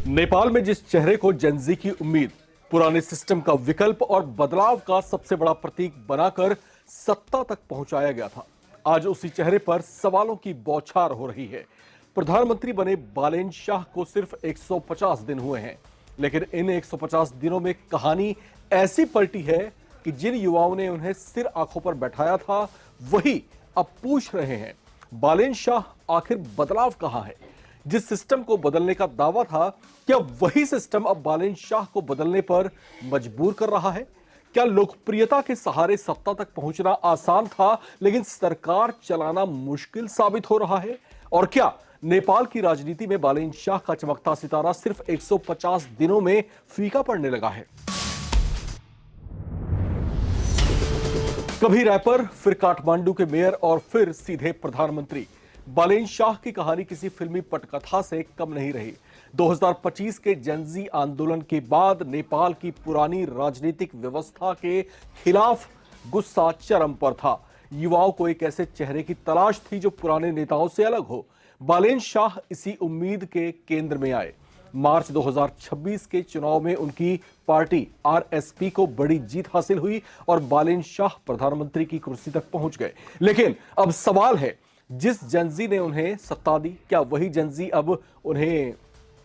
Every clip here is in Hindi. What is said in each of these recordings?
नेपाल में जिस चेहरे को जेनजी की उम्मीद, पुराने सिस्टम का विकल्प और बदलाव का सबसे बड़ा प्रतीक बनाकर सत्ता तक पहुंचाया गया था, आज उसी चेहरे पर सवालों की बौछार हो रही है। प्रधानमंत्री बने बालेन शाह को सिर्फ 150 दिन हुए हैं, लेकिन इन 150 दिनों में कहानी ऐसी पलटी है कि जिन युवाओं ने उन्हें सिर आंखों पर बैठाया था, वही अब पूछ रहे हैं, बालेन शाह आखिर बदलाव कहां है? जिस सिस्टम को बदलने का दावा था, क्या वही सिस्टम अब बालेन शाह को बदलने पर मजबूर कर रहा है? क्या लोकप्रियता के सहारे सत्ता तक पहुंचना आसान था, लेकिन सरकार चलाना मुश्किल साबित हो रहा है? और क्या नेपाल की राजनीति में बालेन शाह का चमकता सितारा सिर्फ 150 दिनों में फीका पड़ने लगा है? कभी रैपर, फिर काठमांडू के मेयर और फिर सीधे प्रधानमंत्री, बालेन शाह की कहानी किसी फिल्मी पटकथा से कम नहीं रही। 2025 के जेनजी आंदोलन के बाद नेपाल की पुरानी राजनीतिक व्यवस्था के खिलाफ गुस्सा चरम पर था। युवाओं को एक ऐसे चेहरे की तलाश थी जो पुराने नेताओं से अलग हो। बालेन शाह इसी उम्मीद के केंद्र में आए। मार्च 2026 के चुनाव में उनकी पार्टी आरएसपी को बड़ी जीत हासिल हुई और बालेन शाह प्रधानमंत्री की कुर्सी तक पहुंच गए। लेकिन अब सवाल है, जिस जेनजी ने उन्हें सत्ता दी, क्या वही जेनजी अब उन्हें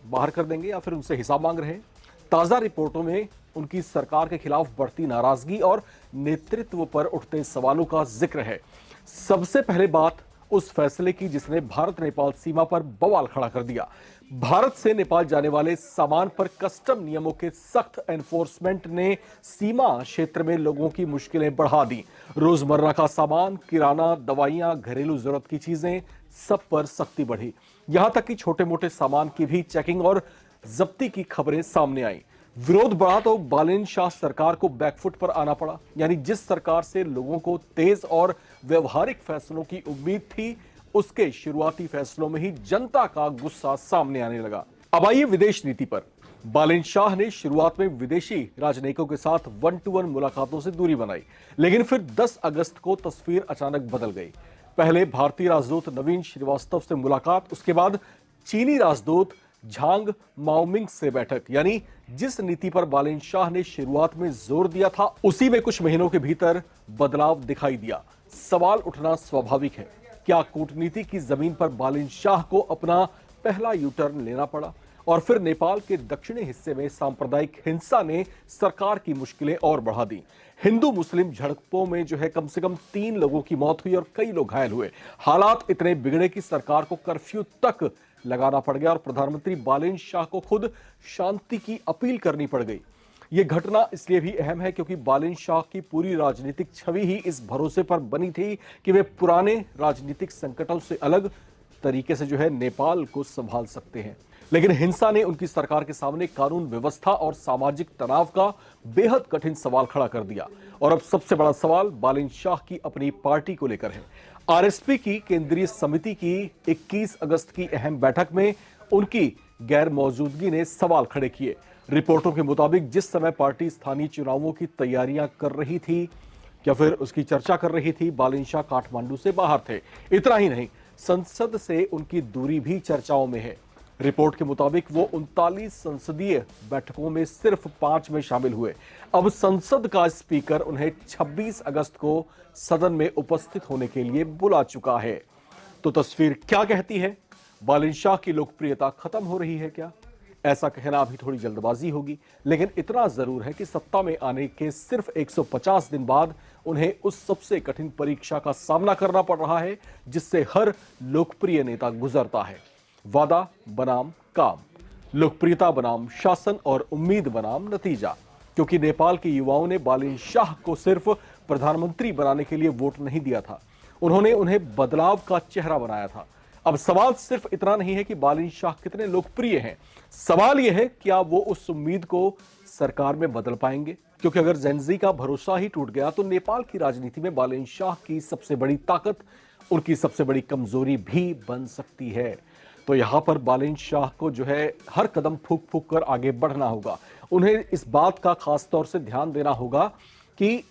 बाहर कर देंगे या फिर उनसे हिसाब मांग रहे हैं? ताजा रिपोर्टों में उनकी सरकार के खिलाफ बढ़ती नाराजगी और नेतृत्व पर उठते सवालों का जिक्र है। सबसे पहले बात उस फैसले की जिसने भारत नेपाल सीमा पर बवाल खड़ा कर दिया। भारत से नेपाल जाने वाले सामान पर कस्टम नियमों के सख्त एनफोर्समेंट ने सीमा क्षेत्र में लोगों की मुश्किलें बढ़ा दी। रोजमर्रा का सामान, किराना, दवाइयां, घरेलू जरूरत की चीजें, सब पर सख्ती बढ़ी। यहां तक कि छोटे मोटे सामान की भी चेकिंग और जब्ती की खबरें सामने आई। विरोध बढ़ा तो बालेन शाह सरकार को बैकफुट पर आना पड़ा। यानी जिस सरकार से लोगों को तेज और व्यवहारिक फैसलों की उम्मीद थी, उसके शुरुआती फैसलों में ही जनता का गुस्सा सामने आने लगा। अब आइए विदेश नीति पर। बालेन शाह ने शुरुआत में विदेशी राजनयिकों के साथ 1-to-1 मुलाकातों से दूरी बनाई, लेकिन फिर 10 अगस्त को तस्वीर अचानक बदल गई। पहले भारतीय राजदूत नवीन श्रीवास्तव से मुलाकात, उसके बाद चीनी राजदूत झांग माओमिंग से बैठक। यानी जिस नीति पर बालेन शाह ने शुरुआत में जोर दिया था, उसी में कुछ महीनों के भीतर बदलाव दिखाई दिया। सवाल उठना स्वाभाविक है, क्या कूटनीति की जमीन पर बालेन शाह को अपना पहला यू टर्न लेना पड़ा? और फिर नेपाल के दक्षिणी हिस्से में सांप्रदायिक हिंसा ने सरकार की मुश्किलें और बढ़ा दी। हिंदू मुस्लिम झड़पों में कम से कम 3 लोगों की मौत हुई और कई लोग घायल हुए। हालात इतने बिगड़े कि सरकार को कर्फ्यू तक लगाना पड़ गया और प्रधानमंत्री बालेन शाह को खुद शांति की अपील करनी पड़ गई। यह घटना इसलिए भी अहम है क्योंकि बालेन शाह की पूरी राजनीतिक छवि ही इस भरोसे पर बनी थी कि वे पुराने राजनीतिक संकटों से अलग तरीके से नेपाल को संभाल सकते हैं। लेकिन हिंसा ने उनकी सरकार के सामने कानून व्यवस्था और सामाजिक तनाव का बेहद कठिन सवाल खड़ा कर दिया। और अब सबसे बड़ा सवाल बालेन शाह की अपनी पार्टी को लेकर है। आरएसपी की केंद्रीय समिति की 21 अगस्त की अहम बैठक में उनकी गैर मौजूदगी ने सवाल खड़े किए। रिपोर्टों के मुताबिक जिस समय पार्टी स्थानीय चुनावों की तैयारियां कर रही थी या फिर उसकी चर्चा कर रही थी, बालेन शाह काठमांडू से बाहर थे। इतना ही नहीं, संसद से उनकी दूरी भी चर्चाओं में है। रिपोर्ट के मुताबिक वो 39 संसदीय बैठकों में सिर्फ 5 में शामिल हुए। अब संसद का स्पीकर उन्हें 26 अगस्त को सदन में उपस्थित होने के लिए बुला चुका है। तो तस्वीर क्या कहती है? बालेन शाह की लोकप्रियता खत्म हो रही है क्या? ऐसा कहना अभी थोड़ी जल्दबाजी होगी, लेकिन इतना जरूर है कि सत्ता में आने के सिर्फ 150 दिन बाद उन्हें उस सबसे कठिन परीक्षा का सामना करना पड़ रहा है जिससे हर लोकप्रिय नेता गुजरता है। वादा बनाम काम, लोकप्रियता बनाम शासन और उम्मीद बनाम नतीजा। क्योंकि नेपाल के युवाओं ने बालेन शाह को सिर्फ प्रधानमंत्री बनाने के लिए वोट नहीं दिया था, उन्होंने उन्हें बदलाव का चेहरा बनाया था। अब सवाल सिर्फ इतना नहीं है कि बालेन शाह कितने लोकप्रिय हैं, सवाल यह है क्या वो उस उम्मीद को सरकार में बदल पाएंगे? क्योंकि अगर जेनजी का भरोसा ही टूट गया तो नेपाल की राजनीति में बालेन शाह की सबसे बड़ी ताकत उनकी सबसे बड़ी कमजोरी भी बन सकती है। तो यहां पर बालेन शाह को हर कदम फूंक फूंक कर आगे बढ़ना होगा। उन्हें इस बात का खास तौर से ध्यान देना होगा कि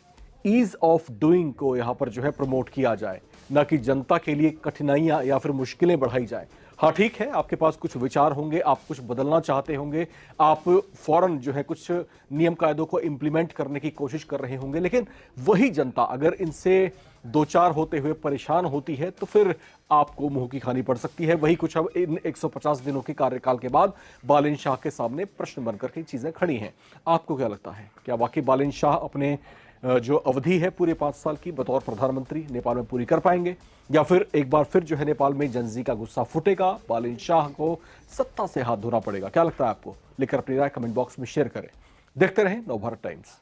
ईज ऑफ डूइंग को यहां पर प्रमोट किया जाए। न कि जनता के लिए कठिनाइयां या फिर मुश्किलें बढ़ाई जाए। हाँ ठीक है, आपके पास कुछ विचार होंगे, आप कुछ बदलना चाहते होंगे, आप फौरन जो है कुछ नियम कायदों को इंप्लीमेंट करने की कोशिश कर रहे होंगे, लेकिन वही जनता अगर इनसे दो चार होते हुए परेशान होती है तो फिर आपको मुंह की खानी पड़ सकती है। वही कुछ अब इन 150 दिनों के कार्यकाल के बाद बालिन शाह के सामने प्रश्न बनकर के चीजें खड़ी हैं। आपको क्या लगता है, क्या वाकई बालिन शाह अपने जो अवधि है पूरे 5 साल की बतौर प्रधानमंत्री नेपाल में पूरी कर पाएंगे, या फिर एक बार फिर जो है नेपाल में जनजी का गुस्सा फूटेगा, बालिन शाह को सत्ता से हाथ धोना पड़ेगा? क्या लगता है आपको? लेकर अपनी राय कमेंट बॉक्स में शेयर करें। देखते रहें नवभारत टाइम्स।